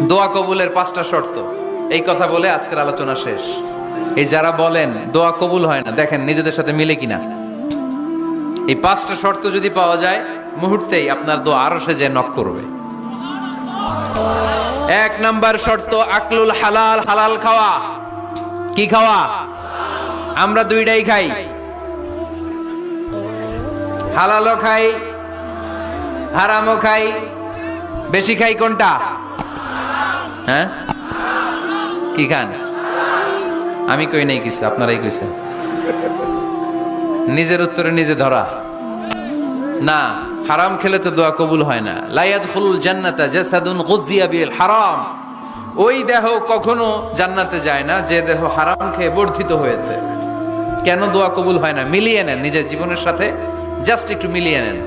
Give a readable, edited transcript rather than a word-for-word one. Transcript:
দোয়া কবুলের 5টা শর্ত, এই কথা বলে আজকের আলোচনা শেষ। এই যারা বলেন দোয়া কবুল হয় না, দেখেন নিজেদের সাথে মিলে কিনা। এই 5টা শর্ত যদি পাওয়া যায়, মুহূর্তেই আপনার দোয়া আরশে যে নক করবে। 1 নাম্বার শর্ত আকলুল হালাল, হালাল খাওয়া। কি খাওয়া? আমরা দুইটাই খাই, হালালও খাই হারামও খাই। বেশি খাই কোনটা? হ্যাঁ, কি খান? আমি কই নাই কিছু, আপনারাই কইছেন। নিজের উত্তরে নিজে ধরা না। হারাম খেলে তো দোয়া কবুল হয় না। লা ইয়াদখুলুল জান্নাতা জাসাদুন গুযিয়া বিল হারাম। ওই দেহ কখনো জান্নাতে যায় না যে দেহ হারাম খেয়ে বর্ধিত হয়েছে। কেন দোয়া কবুল হয় না? মিলিয়ে নেন নিজের জীবনের সাথে, জাস্ট একটু মিলিয়ে নেন।